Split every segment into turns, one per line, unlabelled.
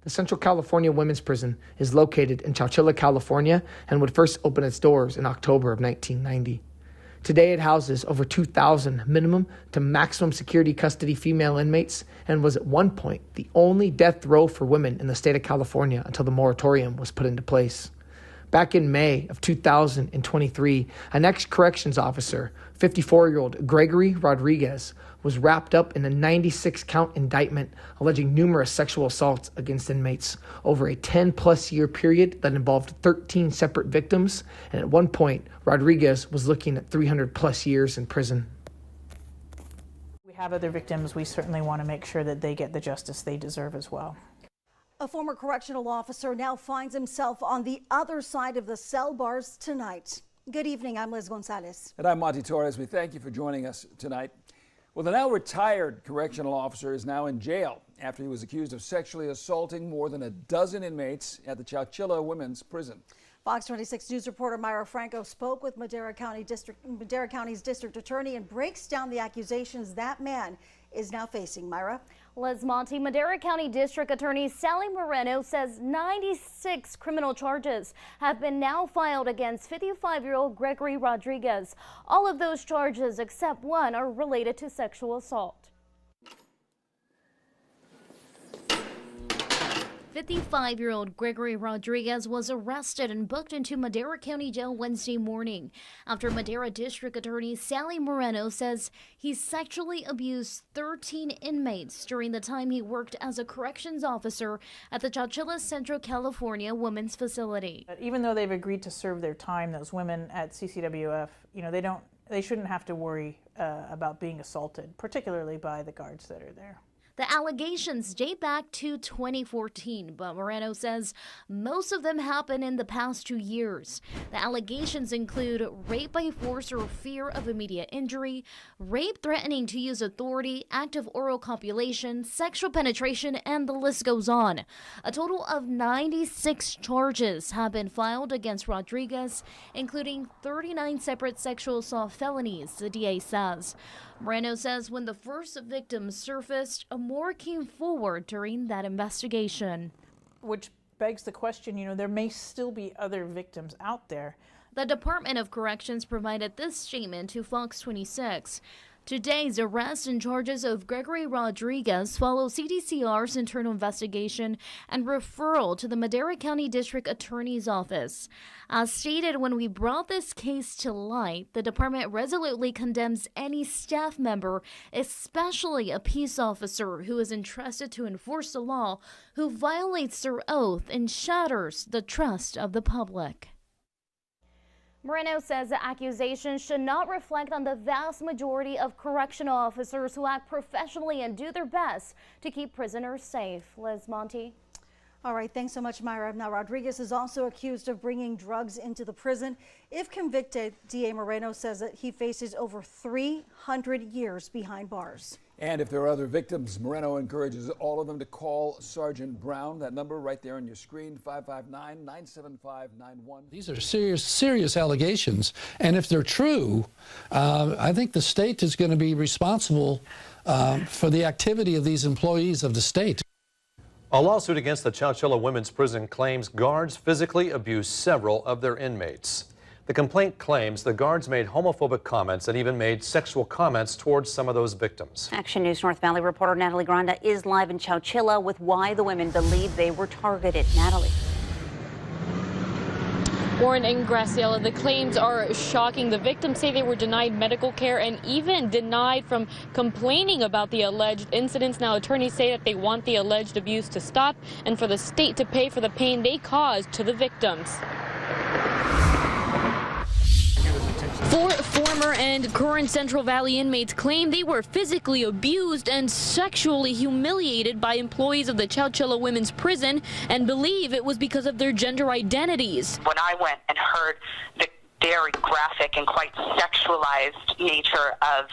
The Central California Women's Prison is located in Chowchilla, California, and would first open its doors in October of 1990. Today it houses over 2,000 minimum to maximum security custody female inmates and was at one point the only death row for women in the state of California until the moratorium was put into place. Back in May of 2023, an ex-corrections officer, 54-year-old Gregory Rodriguez, was wrapped up in a 96-count indictment alleging numerous sexual assaults against inmates over a 10-plus year period that involved 13 separate victims, and at one point, Rodriguez was looking at 300-plus years in prison.
We have other victims. We certainly want to make sure that they get the justice they deserve as well.
A former correctional officer now finds himself on the other side of the cell bars tonight. Good evening, I'm Liz Gonzalez.
And I'm Monty Torres. We thank you for joining us tonight. Well, the now retired correctional officer is now in jail after he was accused of sexually assaulting more than a dozen inmates at the Chowchilla Women's Prison.
Fox 26 News reporter Myra Franco spoke with Madera County's district attorney and breaks down the accusations that man is now facing. Myra?
Liz Monty, Madera County District Attorney Sally Moreno says 96 criminal charges have been now filed against 55-year-old Gregory Rodriguez. All of those charges except one are related to sexual assault. 55-year-old Gregory Rodriguez was arrested and booked into Madera County Jail Wednesday morning after Madera District Attorney Sally Moreno says he sexually abused 13 inmates during the time he worked as a corrections officer at the Chowchilla Central California Women's Facility.
But even though they've agreed to serve their time, those women at CCWF, they shouldn't have to worry about being assaulted, particularly by the guards that are there.
The allegations date back to 2014, but Moreno says most of them happened in the past 2 years. The allegations include rape by force or fear of immediate injury, rape threatening to use authority, active oral copulation, sexual penetration, and the list goes on. A total of 96 charges have been filed against Rodriguez, including 39 separate sexual assault felonies, the DA says. Moreno says when the first victim surfaced, more came forward during that investigation.
Which begs the question, there may still be other victims out there.
The Department of Corrections provided this statement to Fox 26. Today's arrest and charges of Gregory Rodriguez follow CDCR's internal investigation and referral to the Madera County District Attorney's Office. As stated when we brought this case to light, the department resolutely condemns any staff member, especially a peace officer who is entrusted to enforce the law, who violates their oath and shatters the trust of the public. Moreno says the accusations should not reflect on the vast majority of correctional officers who act professionally and do their best to keep prisoners safe. Liz Monty.
All right, thanks so much, Myra. Now, Rodriguez is also accused of bringing drugs into the prison. If convicted, DA Moreno says that he faces over 300 years behind bars.
And if there are other victims, Moreno encourages all of them to call Sergeant Brown. That number right there on your screen, 559-975-91.
These are serious allegations. And if they're true, I think the state is going to be responsible for the activity of these employees of the state.
A lawsuit against the Chowchilla Women's Prison claims guards physically abused several of their inmates. The complaint claims the guards made homophobic comments and even made sexual comments towards some of those victims.
Action News North Valley reporter Natalie Granda is live in Chowchilla with why the women believe they were targeted. Natalie.
Warren and Graciela, the claims are shocking. The victims say they were denied medical care and even denied from complaining about the alleged incidents. Now, attorneys say that they want the alleged abuse to stop and for the state to pay for the pain they caused to the victims. Four former and current Central Valley inmates claim they were physically abused and sexually humiliated by employees of the Chowchilla Women's Prison and believe it was because of their gender identities.
When I went and heard the very graphic and quite sexualized nature of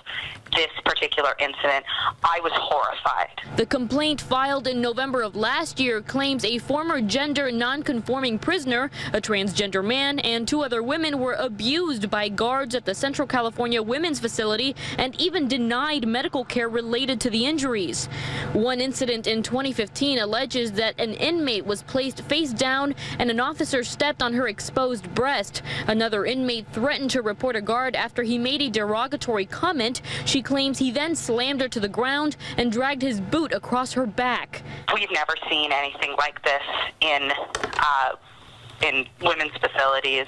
this particular incident, I was horrified.
The complaint filed in November of last year claims a former gender non-conforming prisoner, a transgender man, and 2 other women were abused by guards at the Central California Women's Facility and even denied medical care related to the injuries. One incident in 2015 alleges that an inmate was placed face down and an officer stepped on her exposed breast. Another inmate threatened to report a guard after he made a derogatory comment. She claims he then slammed her to the ground and dragged his boot across her back.
We've never seen anything like this in women's facilities,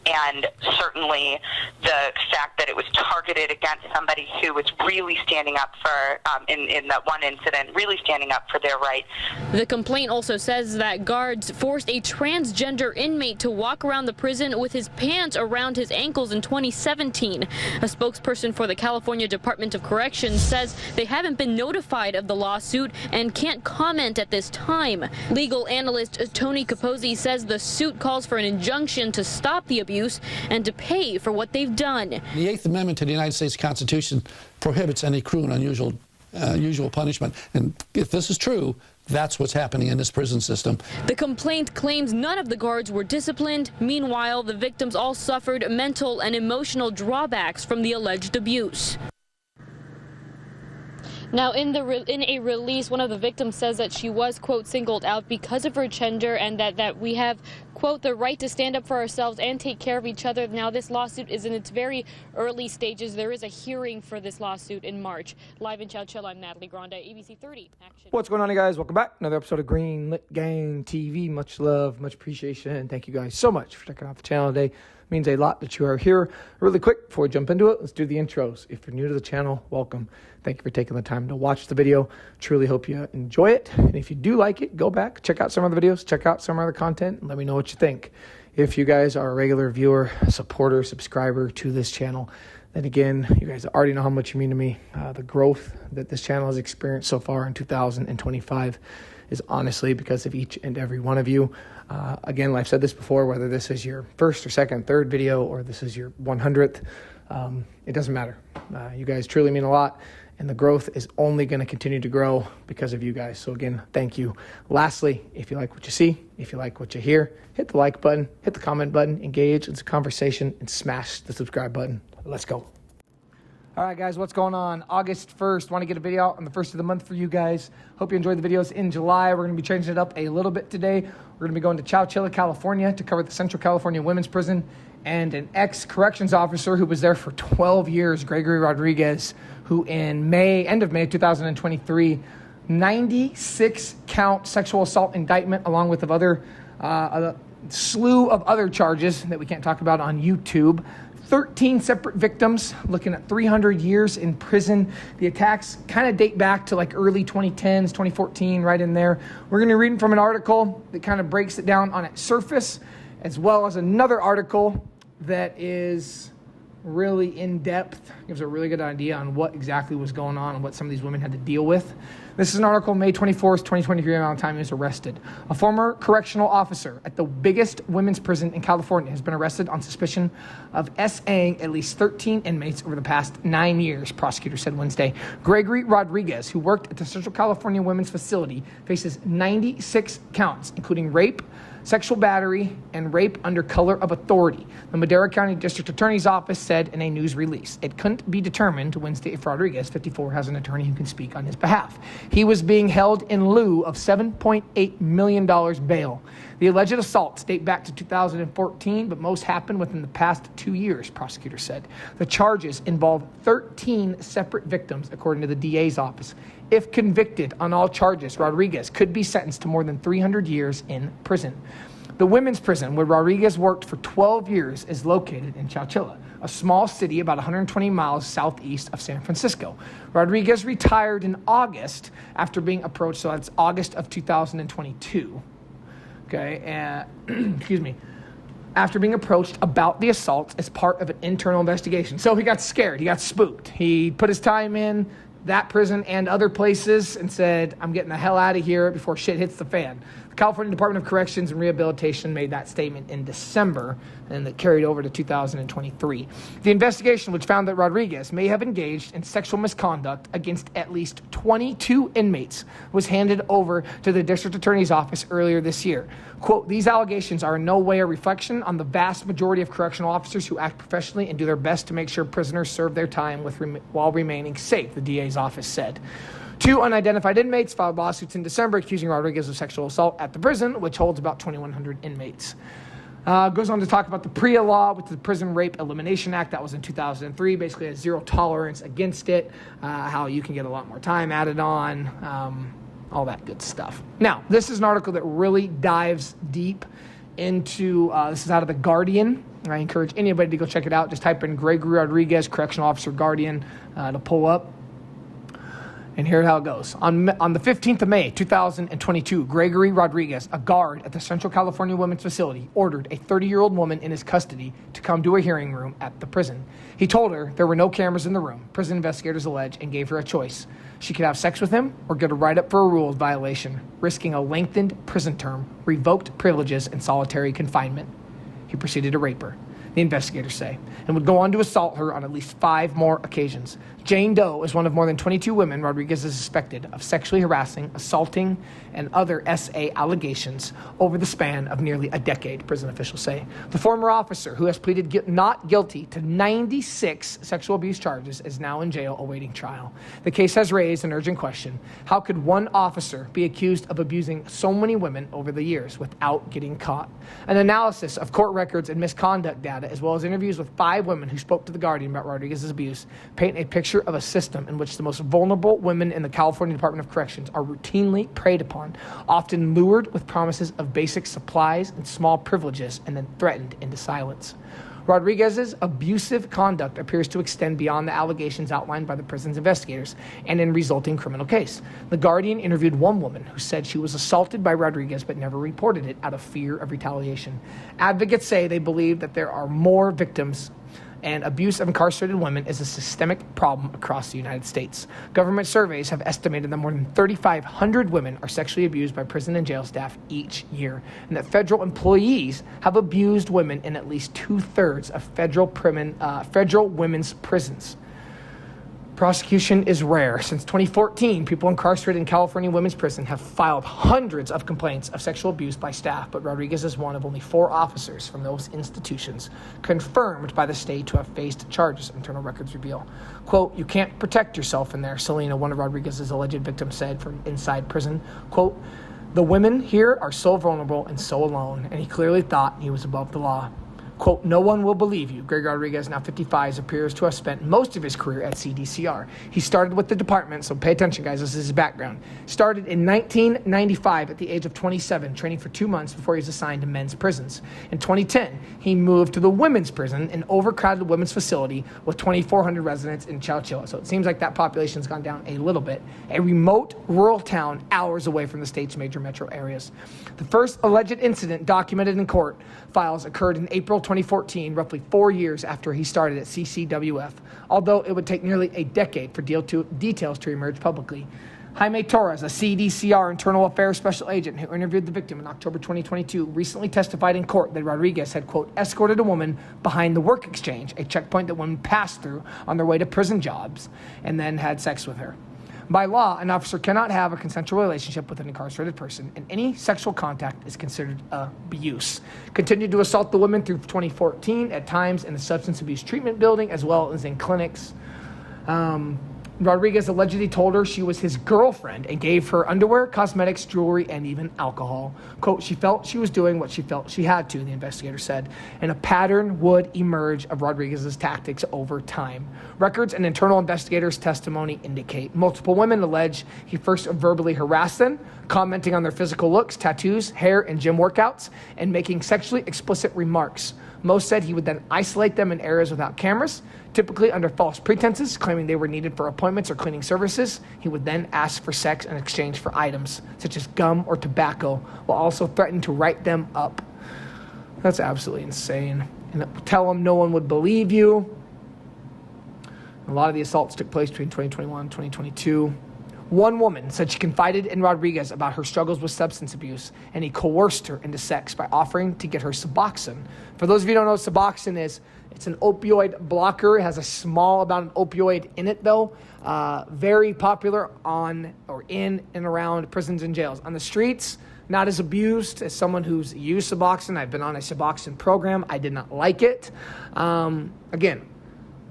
and certainly the fact that it was targeted against somebody who was really standing up for, in that one incident, really standing up for their rights.
The complaint also says that guards forced a transgender inmate to walk around the prison with his pants around his ankles in 2017. A spokesperson for the California Department of Corrections says they haven't been notified of the lawsuit and can't comment at this time. Legal analyst Tony Capozzi says the suit calls for an injunction to stop the abuse and to pay for what they've done.
The 8th Amendment to the United States Constitution prohibits any cruel and unusual punishment. And if this is true, that's what's happening in this prison system.
The complaint claims none of the guards were disciplined. Meanwhile, the victims all suffered mental and emotional drawbacks from the alleged abuse. Now, in a release, one of the victims says that she was, quote, singled out because of her gender and that we have, quote, the right to stand up for ourselves and take care of each other. Now, this lawsuit is in its very early stages. There is a hearing for this lawsuit in March. Live in Chowchilla, I'm Natalie Granda, ABC 30 Action.
What's going on, you guys? Welcome back. Another episode of Green Lit Gang TV. Much love, much appreciation, and thank you guys so much for checking out the channel today. It means a lot that you are here. Really quick, before we jump into it, let's do the intros. If you're new to the channel, welcome. Thank you for taking the time to watch the video. Truly hope you enjoy it. And if you do like it, go back, check out some of the videos, check out some other content, and let me know what you think. If you guys are a regular viewer, supporter, subscriber to this channel, then again, you guys already know how much you mean to me. The growth that this channel has experienced so far in 2025 is honestly because of each and every one of you. Again, I've said this before, whether this is your first or second, third video, or this is your 100th, it doesn't matter. You guys truly mean a lot, and the growth is only going to continue to grow because of you guys. So again, thank you. Lastly, if you like what you see, if you like what you hear, hit the like button, hit the comment button, engage in the conversation, and smash the subscribe button. Let's go. All right, guys, what's going on? August 1st, want to get a video out on the first of the month for you guys. Hope you enjoyed the videos in July. We're going to be changing it up a little bit today. We're going to be going to Chowchilla, California to cover the Central California Women's Prison and an ex-corrections officer who was there for 12 years, Gregory Rodriguez, who in end of May 2023, 96-count sexual assault indictment along with a slew of other charges that we can't talk about on YouTube. 13 separate victims, looking at 300 years in prison. The attacks kind of date back to like early 2010s, 2014, right in there. We're going to read from an article that kind of breaks it down on its surface, as well as another article that is really in-depth, gives a really good idea on what exactly was going on and what some of these women had to deal with. This is an article, May 24th, 2023, around the time he was arrested. A former correctional officer at the biggest women's prison in California has been arrested on suspicion of SAing at least 13 inmates over the past 9 years, prosecutors said Wednesday. Gregory Rodriguez, who worked at the Central California Women's Facility, faces 96 counts, including rape, sexual battery, and rape under color of authority, the Madera County District Attorney's Office said in a news release. It couldn't be determined Wednesday if Rodriguez, 54, has an attorney who can speak on his behalf. He was being held in lieu of $7.8 million bail. The alleged assaults date back to 2014, but most happened within the past 2 years, prosecutors said. The charges involve 13 separate victims, according to the DA's office. If convicted on all charges, Rodriguez could be sentenced to more than 300 years in prison. The women's prison, where Rodriguez worked for 12 years, is located in Chowchilla, a small city about 120 miles southeast of San Francisco. Rodriguez retired in August after being approached, so that's August of 2022. Okay, and excuse me. After being approached about the assault as part of an internal investigation. So he got scared. He got spooked. He put his time in, that prison and other places and said, I'm getting the hell out of here before shit hits the fan. The California Department of Corrections and Rehabilitation made that statement in December, and that carried over to 2023. The investigation, which found that Rodriguez may have engaged in sexual misconduct against at least 22 inmates, was handed over to the district attorney's office earlier this year. Quote, these allegations are in no way a reflection on the vast majority of correctional officers who act professionally and do their best to make sure prisoners serve their time while remaining safe, the DA's office said. 2 unidentified inmates filed lawsuits in December accusing Rodriguez of sexual assault at the prison, which holds about 2,100 inmates. Goes on to talk about the PREA law with the Prison Rape Elimination Act. That was in 2003, basically a zero tolerance against it, how you can get a lot more time added on, all that good stuff. Now, this is an article that really dives deep into, this is out of The Guardian. I encourage anybody to go check it out. Just type in Gregory Rodriguez, Correctional Officer, Guardian, to pull up. And here's how it goes. On the 15th of May, 2022, Gregory Rodriguez, a guard at the Central California Women's Facility, ordered a 30-year-old woman in his custody to come to a hearing room at the prison. He told her there were no cameras in the room, prison investigators allege, and gave her a choice. She could have sex with him or get a write-up for a rules violation, risking a lengthened prison term, revoked privileges, and solitary confinement. He proceeded to rape her, the investigators say, and would go on to assault her on at least 5 more occasions. Jane Doe is one of more than 22 women Rodriguez is suspected of sexually harassing, assaulting, and other SA allegations over the span of nearly a decade, prison officials say. The former officer, who has pleaded not guilty to 96 sexual abuse charges, is now in jail awaiting trial. The case has raised an urgent question. How could one officer be accused of abusing so many women over the years without getting caught? An analysis of court records and misconduct data, as well as interviews with 5 women who spoke to The Guardian about Rodriguez's abuse, paint a picture of a system in which the most vulnerable women in the California Department of Corrections are routinely preyed upon, often lured with promises of basic supplies and small privileges, and then threatened into silence. Rodriguez's abusive conduct appears to extend beyond the allegations outlined by the prison's investigators and in resulting criminal case. The Guardian interviewed one woman who said she was assaulted by Rodriguez but never reported it out of fear of retaliation. Advocates say they believe that there are more victims, and abuse of incarcerated women is a systemic problem across the United States. Government surveys have estimated that more than 3,500 women are sexually abused by prison and jail staff each year, and that federal employees have abused women in at least 2/3 of federal women's prisons. Prosecution is rare. Since 2014, people incarcerated in California women's prison have filed hundreds of complaints of sexual abuse by staff, but Rodriguez is one of only 4 officers from those institutions confirmed by the state to have faced charges, internal records reveal. Quote, you can't protect yourself in there, Selena, one of Rodriguez's alleged victims, said from inside prison. Quote, the women here are so vulnerable and so alone, and he clearly thought he was above the law. Quote, no one will believe you. Gregory Rodriguez, now 55, appears to have spent most of his career at CDCR. He started with the department, so pay attention, guys. This is his background. Started in 1995 at the age of 27, training for 2 months before he was assigned to men's prisons. In 2010, he moved to the women's prison, an overcrowded women's facility with 2,400 residents in Chowchilla. So it seems like that population's gone down a little bit. A remote rural town hours away from the state's major metro areas. The first alleged incident documented in court files occurred in April 2014, roughly 4 years after he started at CCWF, although it would take nearly a decade for details to emerge publicly. Jaime Torres, a CDCR Internal Affairs Special Agent who interviewed the victim in October 2022, recently testified in court that Rodriguez had, quote, escorted a woman behind the work exchange, a checkpoint that women passed through on their way to prison jobs, and then had sex with her. By law, an officer cannot have a consensual relationship with an incarcerated person, and any sexual contact is considered abuse. Continued to assault the women through 2014, at times in the substance abuse treatment building, as well as in clinics. Rodriguez allegedly told her she was his girlfriend and gave her underwear, cosmetics, jewelry, and even alcohol. Quote, she felt she was doing what she felt she had to, the investigator said, and a pattern would emerge of Rodriguez's tactics over time. Records and internal investigators' testimony indicate multiple women allege he first verbally harassed them, commenting on their physical looks, tattoos, hair, and gym workouts, and making sexually explicit remarks. Most said he would then isolate them in areas without cameras, typically under false pretenses, claiming they were needed for appointments or cleaning services. He would then ask for sex in exchange for items, such as gum or tobacco, while also threatening to write them up. That's absolutely insane. And tell him no one would believe you. A lot of the assaults took place between 2021 and 2022. One woman said she confided in Rodriguez about her struggles with substance abuse, and he coerced her into sex by offering to get her Suboxone. For those of you who don't know what Suboxone is, it's an opioid blocker. It has a small amount of opioid in it, though. Very popular on or in and around prisons and jails. On the streets, not as abused as someone who's used Suboxone. I've been on a Suboxone program. I did not like it. Again,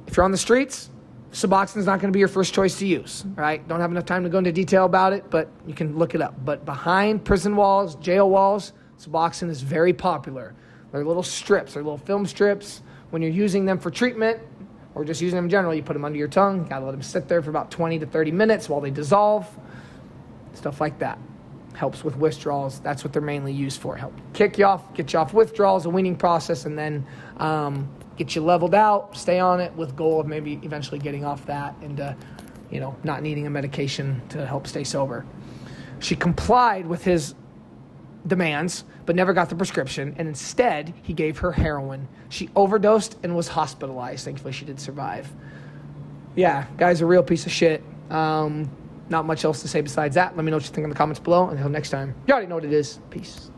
if you're on the streets, Suboxone is not going to be your first choice to use, right? Don't have enough time to go into detail about it, but you can look it up. But behind prison walls, jail walls, Suboxone is very popular. They're little strips, they're little film strips. When you're using them for treatment or just using them in general, you put them under your tongue. Got to let them sit there for about 20 to 30 minutes while they dissolve. Stuff like that. Helps with withdrawals. That's what they're mainly used for. Help kick you off, get you off withdrawals, a weaning process, and then get you leveled out, stay on it with goal of maybe eventually getting off that and, not needing a medication to help stay sober. She complied with his demands, but never got the prescription, and instead he gave her heroin. She overdosed and was hospitalized. Thankfully, she did survive. Yeah, guy's a real piece of shit. Not much else to say besides that. Let me know what you think in the comments below. Until next time, you already know what it is. Peace.